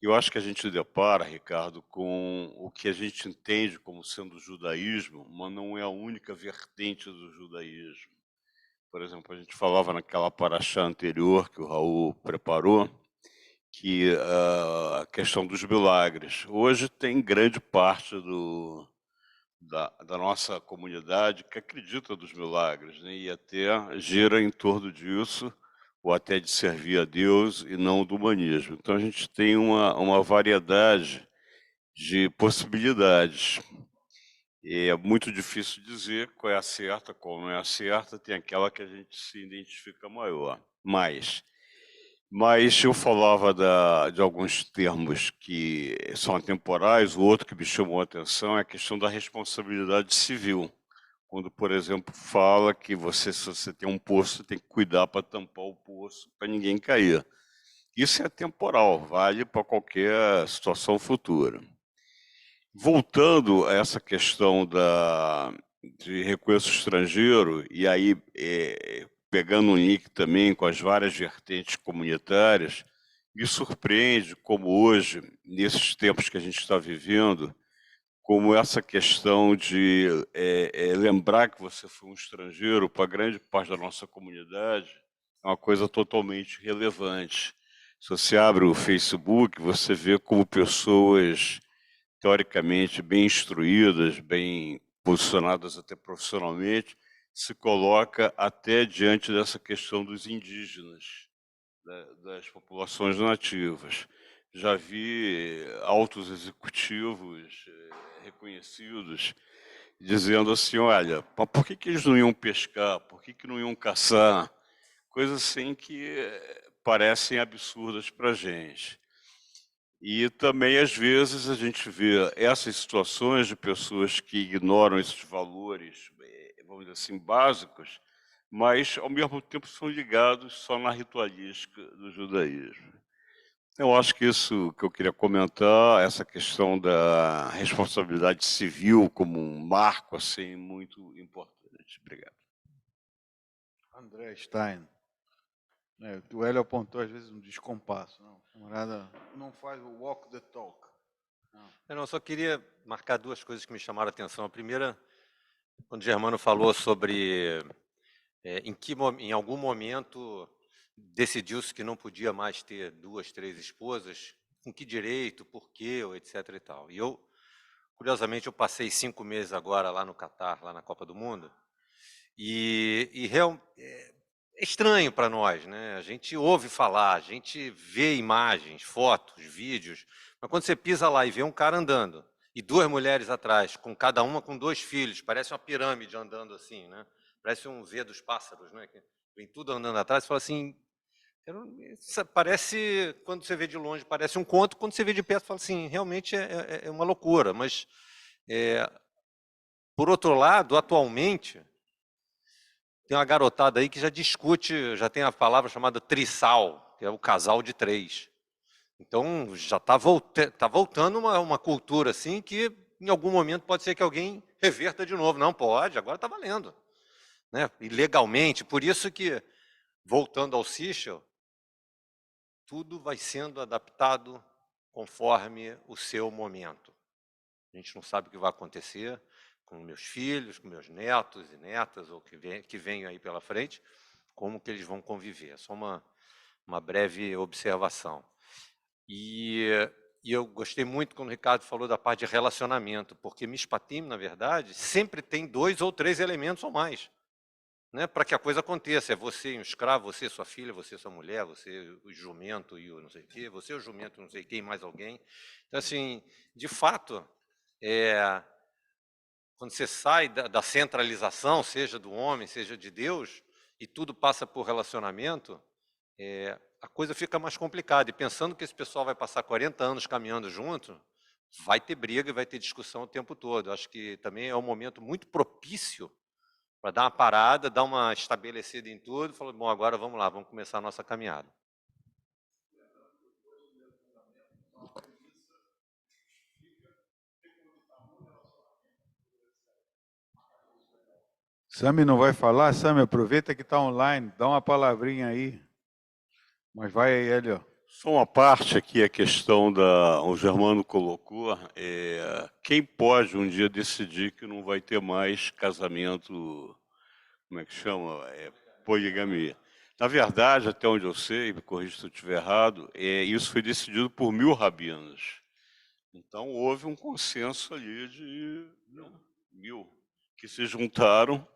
eu acho que a gente depara, Ricardo, com o que a gente entende como sendo o judaísmo, mas não é a única vertente do judaísmo. Por exemplo, a gente falava naquela paraxá anterior que o Raul preparou, que a questão dos milagres. Hoje tem grande parte da nossa comunidade que acredita dos milagres, né? E até gira em torno disso, ou até de servir a Deus e não do humanismo. Então a gente tem uma variedade de possibilidades. E é muito difícil dizer qual é a certa, qual não é a certa, tem aquela que a gente se identifica maior. Mas eu falava de alguns termos que são atemporais, o outro que me chamou a atenção é a questão da responsabilidade civil. Quando, por exemplo, fala que se você tem um poço, você tem que cuidar para tampar o poço, para ninguém cair. Isso é temporal, vale para qualquer situação futura. Voltando a essa questão de recurso estrangeiro, e aí pegando um link também com as várias vertentes comunitárias, me surpreende como hoje, nesses tempos que a gente está vivendo, como essa questão de lembrar que você foi um estrangeiro para grande parte da nossa comunidade é uma coisa totalmente relevante. Se você abre o Facebook, você vê como pessoas teoricamente bem instruídas, bem posicionadas até profissionalmente, se coloca até diante dessa questão dos indígenas, das populações nativas. Já vi altos executivos reconhecidos dizendo assim, olha, mas por que eles não iam pescar? Por que não iam caçar? Coisas assim que parecem absurdas para a gente. E também, às vezes, a gente vê essas situações de pessoas que ignoram esses valores, vamos dizer assim, básicos, mas, ao mesmo tempo, são ligados só na ritualística do judaísmo. Eu acho que isso que eu queria comentar, essa questão da responsabilidade civil como um marco assim, muito importante. Obrigado. André Stein. O Hélio apontou, às vezes, um descompasso. Não, o camarada não faz o walk the talk. Eu só queria marcar 2 coisas que me chamaram a atenção. A primeira, quando o Germano falou sobre em algum momento decidiu-se que não podia mais ter 2, 3 esposas, com que direito, por quê, etc. e tal. E eu, curiosamente, eu passei 5 meses agora lá no Catar, lá na Copa do Mundo, é estranho para nós, né? A gente ouve falar, a gente vê imagens, fotos, vídeos, mas quando você pisa lá e vê um cara andando e 2 mulheres atrás, com cada uma com 2 filhos, parece uma pirâmide andando assim, né? Parece um V dos pássaros, né? Que vem tudo andando atrás, você fala assim, parece, quando você vê de longe, parece um conto, quando você vê de perto, fala assim, realmente é uma loucura, mas, por outro lado, atualmente, tem uma garotada aí que já discute, já tem a palavra chamada trissal, que é o casal de três. Então, já está voltando uma cultura assim que, em algum momento, pode ser que alguém reverta de novo. Não pode, agora está valendo. Né? E legalmente, por isso que, voltando ao Sichel, tudo vai sendo adaptado conforme o seu momento. A gente não sabe o que vai acontecer com meus filhos, com meus netos e netas, ou que venham aí pela frente, como que eles vão conviver. É só uma breve observação. E eu gostei muito quando o Ricardo falou da parte de relacionamento, porque Mishpatim, na verdade, sempre tem 2 ou 3 elementos ou mais, né, para que a coisa aconteça. É você e um escravo, você e sua filha, você e sua mulher, você o jumento e o não sei o quê, você o jumento não sei quem, mais alguém. Então, assim, de fato, quando você sai da centralização, seja do homem, seja de Deus, e tudo passa por relacionamento, a coisa fica mais complicada. E pensando que esse pessoal vai passar 40 anos caminhando junto, vai ter briga e vai ter discussão o tempo todo. Acho que também é um momento muito propício para dar uma parada, dar uma estabelecida em tudo, e falar, bom, agora vamos lá, vamos começar a nossa caminhada. Sami não vai falar? Sami, aproveita que está online, dá uma palavrinha aí. Mas vai aí, Hélio. Só uma parte aqui, a questão o Germano colocou, quem pode um dia decidir que não vai ter mais casamento, como é que chama? Poligamia. Na verdade, até onde eu sei, me corrija se eu estiver errado, isso foi decidido por 1000 rabinos. Então, houve um consenso ali de 1000 que se juntaram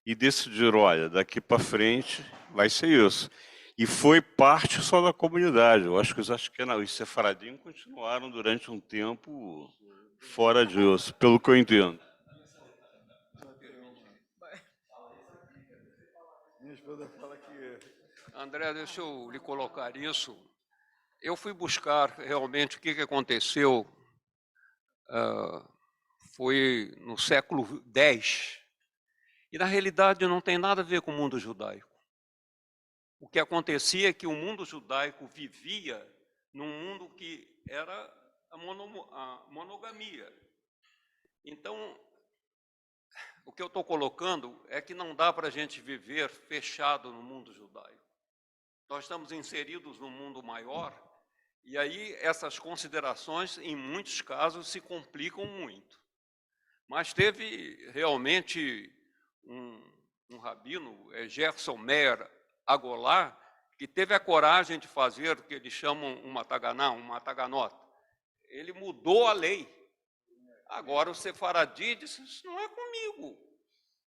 e decidiram, olha, daqui para frente vai ser isso. E foi parte só da comunidade. Eu acho que os sefaradim continuaram durante um tempo fora disso, pelo que eu entendo. Minha esposa fala que... André, deixa eu lhe colocar isso. Eu fui buscar realmente o que aconteceu, foi no século X, e na realidade não tem nada a ver com o mundo judaico. O que acontecia é que o mundo judaico vivia num mundo que era a monogamia. Então, o que eu estou colocando é que não dá para a gente viver fechado no mundo judaico. Nós estamos inseridos num mundo maior, e aí essas considerações, em muitos casos, se complicam muito. Mas teve realmente um rabino, Gerson Meir Agolá, que teve a coragem de fazer o que eles chamam uma taganota. Ele mudou a lei. Agora o sefaradi disse, isso não é comigo.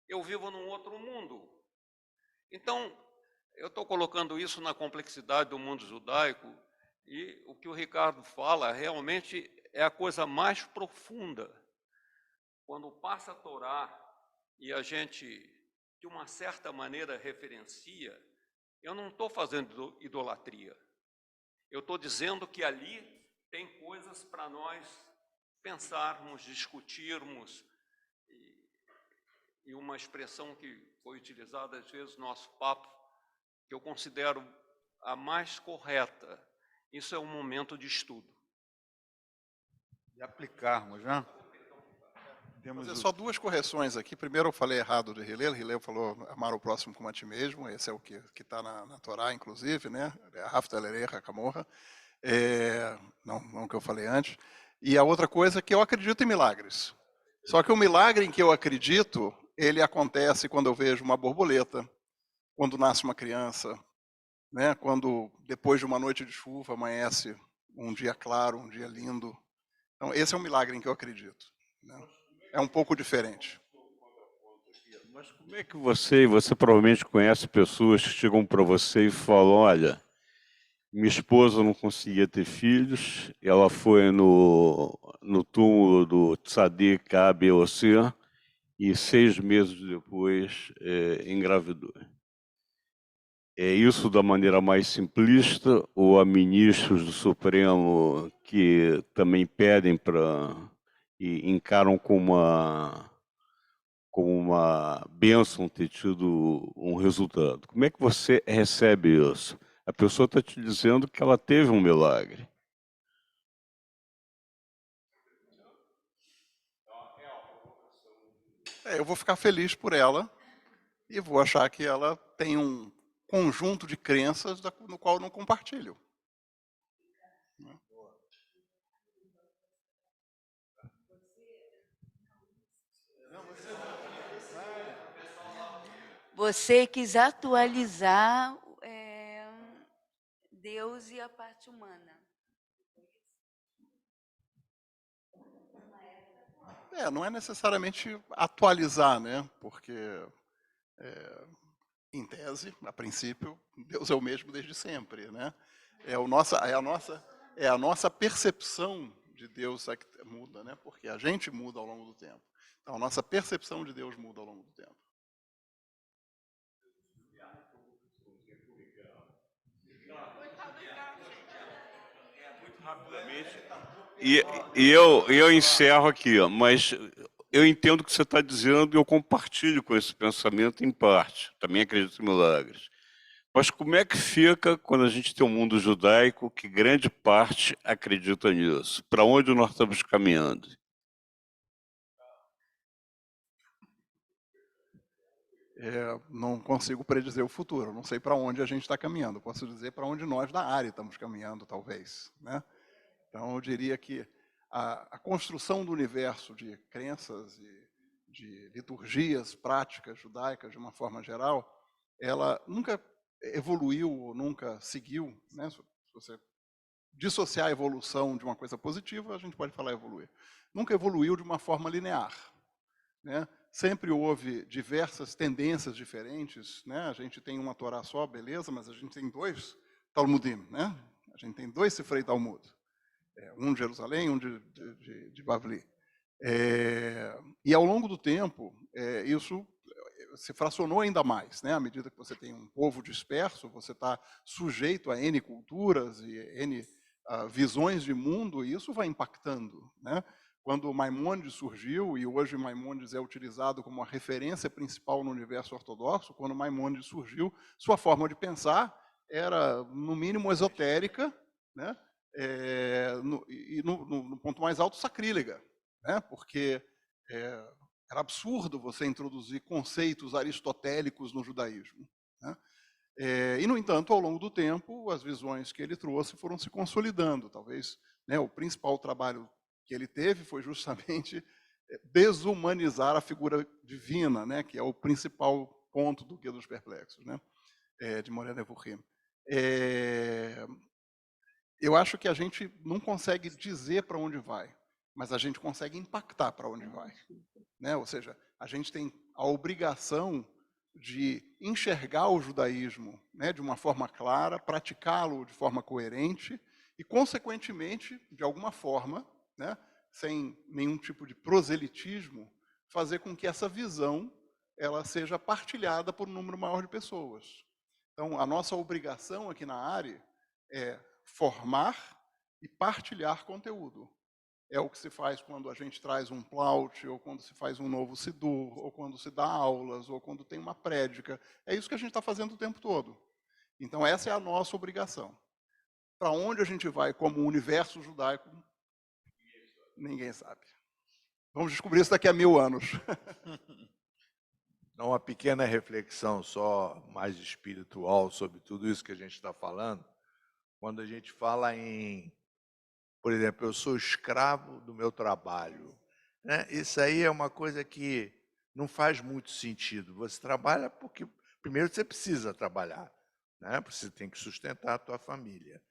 Eu vivo num outro mundo. Então, eu estou colocando isso na complexidade do mundo judaico, e o que o Ricardo fala realmente é a coisa mais profunda. Quando passa a Torá e a gente, de uma certa maneira, referencia, eu não estou fazendo idolatria. Eu estou dizendo que ali tem coisas para nós pensarmos, discutirmos, e uma expressão que foi utilizada às vezes no nosso papo, que eu considero a mais correta. Isso é um momento de estudo. De aplicarmos, né? Fazer só 2 correções aqui. Primeiro, eu falei errado de Hillel. Hillel falou amar o próximo como a ti mesmo. Esse é o que está na Torá, inclusive, né? Hafta lerecha kamorra. Não que eu falei antes. E a outra coisa é que eu acredito em milagres. Só que o milagre em que eu acredito, ele acontece quando eu vejo uma borboleta, quando nasce uma criança, né? Quando, depois de uma noite de chuva, amanhece um dia claro, um dia lindo. Então, esse é um milagre em que eu acredito, né? É um pouco diferente. Mas como é que você provavelmente conhece pessoas que chegam para você e falam, olha, minha esposa não conseguia ter filhos, ela foi no túmulo do Tzadik ABOC e 6 meses depois engravidou. É isso da maneira mais simplista, ou há ministros do Supremo que também pedem para e encaram com como uma bênção ter tido um resultado. Como é que você recebe isso? A pessoa está te dizendo que ela teve um milagre. Eu vou ficar feliz por ela e vou achar que ela tem um conjunto de crenças no qual eu não compartilho. Você quis atualizar Deus e a parte humana. Não é necessariamente atualizar, né? Porque, em tese, a princípio, Deus é o mesmo desde sempre, né? É a nossa percepção de Deus é que muda, né? Porque a gente muda ao longo do tempo. Então, a nossa percepção de Deus muda ao longo do tempo. E eu encerro aqui, ó, mas eu entendo o que você está dizendo e eu compartilho com esse pensamento em parte. Também acredito em milagres. Mas como é que fica quando a gente tem um mundo judaico que grande parte acredita nisso? Para onde nós estamos caminhando? Não consigo predizer o futuro, não sei para onde a gente está caminhando. Posso dizer para onde nós da área estamos caminhando, talvez, né? Então, eu diria que a construção do universo de crenças e de liturgias práticas judaicas, de uma forma geral, ela nunca evoluiu ou nunca seguiu, né? Se você dissociar a evolução de uma coisa positiva, a gente pode falar evoluir. Nunca evoluiu de uma forma linear, né? Sempre houve diversas tendências diferentes, né? A gente tem uma Torá só, beleza, mas a gente tem 2 Talmudim, né? A gente tem 2 Sifrei Talmud. Um de Jerusalém, um de Bavli. E ao longo do tempo, isso se fracionou ainda mais, né? À medida que você tem um povo disperso, você está sujeito a N culturas e N visões de mundo, e isso vai impactando, né? Quando Maimônides surgiu, e hoje Maimônides é utilizado como a referência principal no universo ortodoxo, quando Maimônides surgiu, sua forma de pensar era, no mínimo, esotérica, né? No ponto mais alto, sacrílega, né? Porque era absurdo você introduzir conceitos aristotélicos no judaísmo, né? E, no entanto, ao longo do tempo, as visões que ele trouxe foram se consolidando. Talvez, né, o principal trabalho que ele teve foi justamente desumanizar a figura divina, né, que é o principal ponto do Guia dos Perplexos, né, de Moré Nevuchim. Eu acho que a gente não consegue dizer para onde vai, mas a gente consegue impactar para onde vai, né? Ou seja, a gente tem a obrigação de enxergar o judaísmo, né, de uma forma clara, praticá-lo de forma coerente e, consequentemente, de alguma forma, né, sem nenhum tipo de proselitismo, fazer com que essa visão ela seja partilhada por um número maior de pessoas. Então, a nossa obrigação aqui na área é formar e partilhar conteúdo. É o que se faz quando a gente traz um plaut, ou quando se faz um novo sidur, ou quando se dá aulas, ou quando tem uma prédica. É isso que a gente está fazendo o tempo todo. Então, essa é a nossa obrigação. Para onde a gente vai como universo judaico, ninguém sabe. Vamos descobrir isso daqui a 1000 anos. Uma pequena reflexão só mais espiritual sobre tudo isso que a gente está falando. Quando a gente fala em, por exemplo, eu sou escravo do meu trabalho, né? Isso aí é uma coisa que não faz muito sentido. Você trabalha porque, primeiro, você precisa trabalhar, né? Você tem que sustentar a tua família.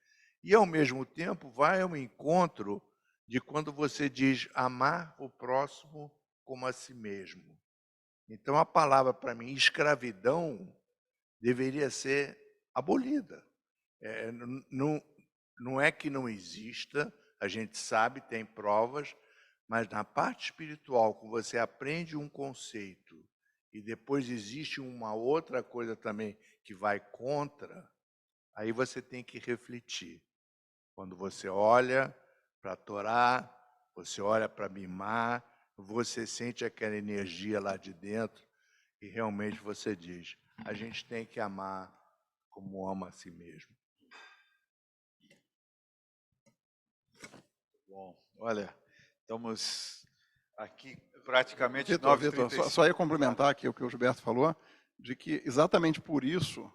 E, ao mesmo tempo, vai ao encontro de quando você diz amar o próximo como a si mesmo. Então, a palavra, para mim, escravidão, deveria ser abolida. Não é que não exista, a gente sabe, tem provas, mas na parte espiritual, quando você aprende um conceito e depois existe uma outra coisa também que vai contra, aí você tem que refletir. Quando você olha para a Torá, você olha para Bimá, você sente aquela energia lá de dentro e realmente você diz, a gente tem que amar como ama a si mesmo. Bom, olha, estamos aqui praticamente Vitor, 9h35. só ia complementar aqui o que o Gilberto falou, de que exatamente por isso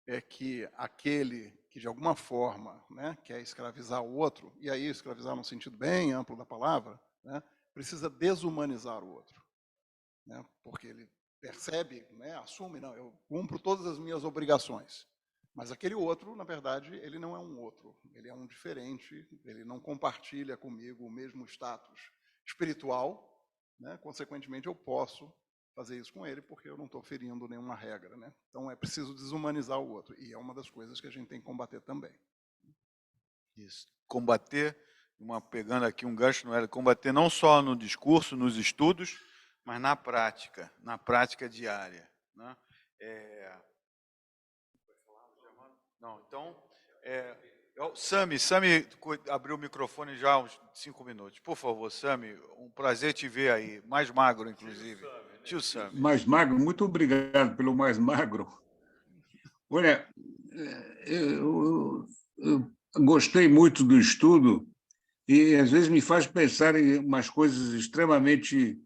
é que aquele que de alguma forma, né, quer escravizar o outro, e aí escravizar no sentido bem amplo da palavra, né, precisa desumanizar o outro, né, porque ele percebe, né, assume, não, eu cumpro todas as minhas obrigações, mas aquele outro, na verdade, ele não é um outro, ele é um diferente, ele não compartilha comigo o mesmo status espiritual, né, consequentemente eu posso fazer isso com ele, porque eu não estou ferindo nenhuma regra, né? Então é preciso desumanizar o outro, e é uma das coisas que a gente tem que combater também. Isso. Combater, pegando aqui um gancho no Hélio, combater não só no discurso, nos estudos, mas na prática diária. Né? Não, então, Sami abriu o microfone já há uns 5 minutos. Por favor, Sami, um prazer te ver aí, mais magro, inclusive. Tio Sami. Mais magro, muito obrigado pelo mais magro. Olha, eu gostei muito do estudo e às vezes me faz pensar em umas coisas extremamente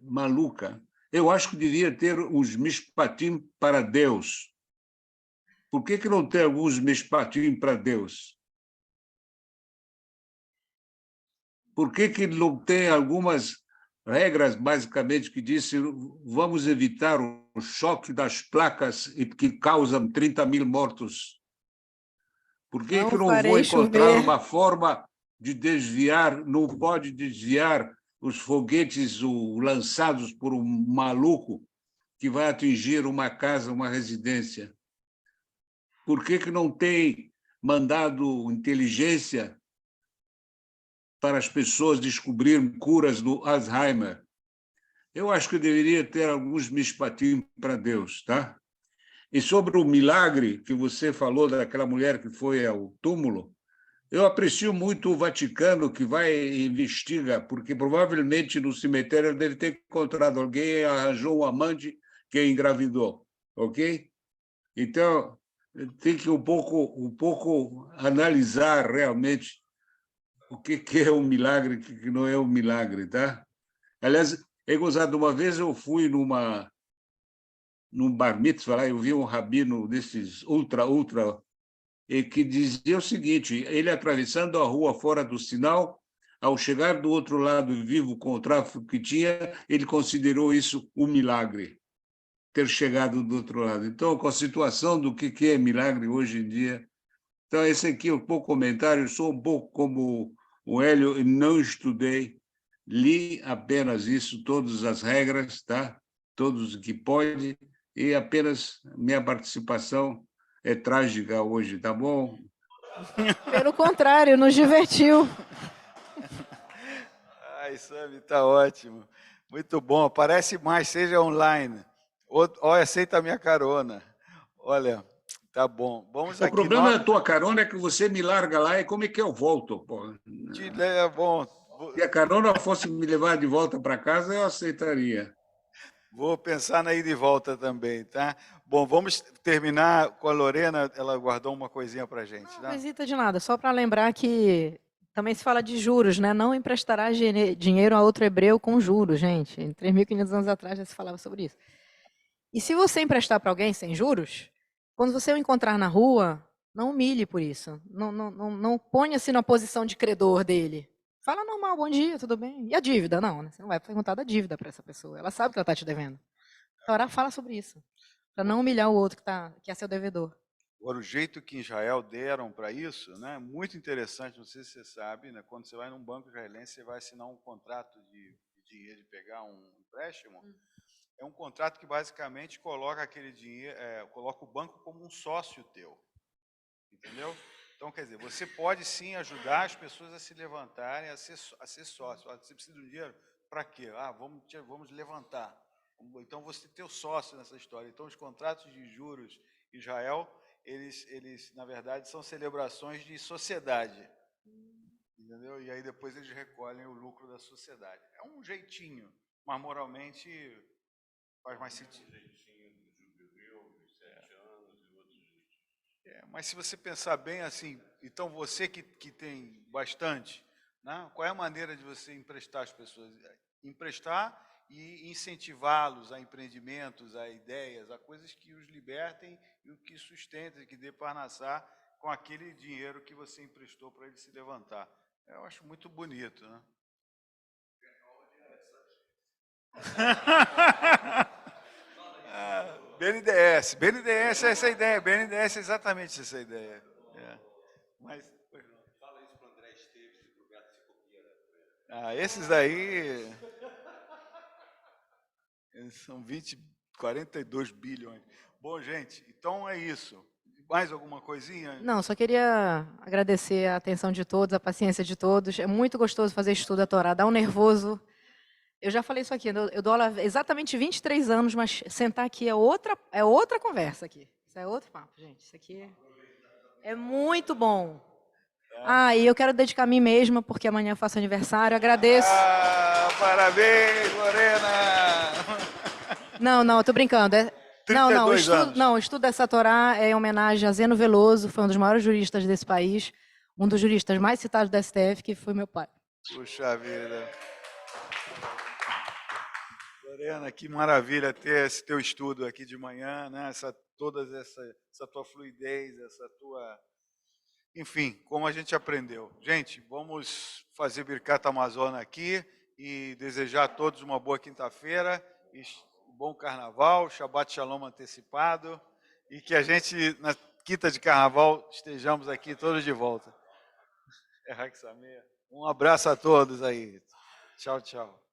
malucas. Eu acho que devia ter uns mishpatim para Deus. Por que não tem alguns mishpatim para Deus? Por que não tem algumas regras, basicamente, que dizem vamos evitar o choque das placas que causam 30 mil mortos? Por que Não não vou farei encontrar chover. uma forma de desviar, não pode desviar os foguetes lançados por um maluco que vai atingir uma casa, uma residência? Por que não tem mandado inteligência para as pessoas descobrirem curas do Alzheimer? Eu acho que deveria ter alguns mishpatim para Deus, tá? E sobre o milagre que você falou daquela mulher que foi ao túmulo, eu aprecio muito o Vaticano que vai e investiga, porque provavelmente no cemitério deve ter encontrado alguém e arranjou um amante que engravidou, ok? Então, tem que um pouco analisar realmente o que é um milagre e o que não é um milagre, tá? Aliás, é gozado, uma vez eu fui num bar mitzvah, lá, eu vi um rabino desses ultra, e que dizia o seguinte, ele atravessando a rua fora do sinal, ao chegar do outro lado vivo com o tráfego que tinha, ele considerou isso um milagre, ter chegado do outro lado. Então, com a situação do que é milagre hoje em dia, então esse aqui é um pouco comentário, eu sou um pouco como o Hélio, não estudei, li apenas isso, todas as regras, tá? Todos que pode, e apenas minha participação é trágica hoje, tá bom? Pelo contrário, nos divertiu. Ai, Sami, tá ótimo. Muito bom. Aparece mais, seja online. Olha, aceita a minha carona. Olha, tá bom. Vamos O aqui. problema da tua carona é que você me larga lá e como é que eu volto? Pô? Bom. Se a carona fosse me levar de volta para casa, eu aceitaria. Vou pensar na ida e volta também, tá? Bom, vamos terminar com a Lorena. Ela guardou uma coisinha para a gente. Não, Né? visita de nada, só para lembrar que também se fala de juros, né? Não emprestará dinheiro a outro hebreu com juros, gente. Em 3.500 anos atrás já se falava sobre isso. E se você emprestar para alguém sem juros, quando você o encontrar na rua, não humilhe por isso. Não ponha-se na posição de credor dele. Fala normal, bom dia, tudo bem? E a dívida? Não, né? Você não vai perguntar da dívida para essa pessoa. Ela sabe que ela está te devendo. A Torá fala sobre isso. Para não humilhar o outro que é seu devedor. Agora, o jeito que em Israel deram para isso, né, é muito interessante, não sei se você sabe, né, quando você vai num banco israelense, você vai assinar um contrato de dinheiro, de pegar um empréstimo, é um contrato que basicamente coloca aquele dinheiro, coloca o banco como um sócio teu, entendeu? Então, quer dizer, você pode sim ajudar as pessoas a se levantarem, a ser sócio. Você precisa de um dinheiro? Para quê? Vamos levantar. Então, você tem o sócio nessa história. Então, os contratos de juros em Israel, eles, na verdade, são celebrações de sociedade. entendeu? E aí depois eles recolhem o lucro da sociedade. É um jeitinho, mas moralmente faz mais sentido. Mas se você pensar bem assim, então você que tem bastante, né, qual é a maneira de você emprestar às pessoas? Emprestar e incentivá-los a empreendimentos, a ideias, a coisas que os libertem e o que sustentem, que dê para nascer com aquele dinheiro que você emprestou para ele se levantar. Eu acho muito bonito, né? BNDES, BNDES é essa ideia, BNDES é exatamente essa ideia. Mas, Fala isso para o André Esteves e para o Beto Sicoqueira. esses aí eles são 42 bilhões. Bom, gente, então é isso. Mais alguma coisinha? Não, só queria agradecer a atenção de todos, a paciência de todos. É muito gostoso fazer estudo da Torá, dá um nervoso. Eu já falei isso aqui, eu dou aula há exatamente 23 anos, mas sentar aqui é outra conversa aqui. Isso é outro papo, gente. Isso aqui é muito bom. E eu quero dedicar a mim mesma, porque amanhã eu faço aniversário. Agradeço. Parabéns, Lorena! Não, eu tô brincando. O anos. estudo dessa Torá é em homenagem a Zeno Veloso, foi um dos maiores juristas desse país, um dos juristas mais citados da STF, que foi meu pai. Puxa vida. Lorena, que maravilha ter esse teu estudo aqui de manhã, né? Essa tua fluidez, essa tua... Enfim, como a gente aprendeu. Gente, vamos fazer Birkat Amazônia aqui e desejar a todos uma boa quinta-feira, bom carnaval, Shabbat Shalom antecipado, e que a gente, na quinta de carnaval, estejamos aqui todos de volta. Um abraço a todos aí. Tchau, tchau.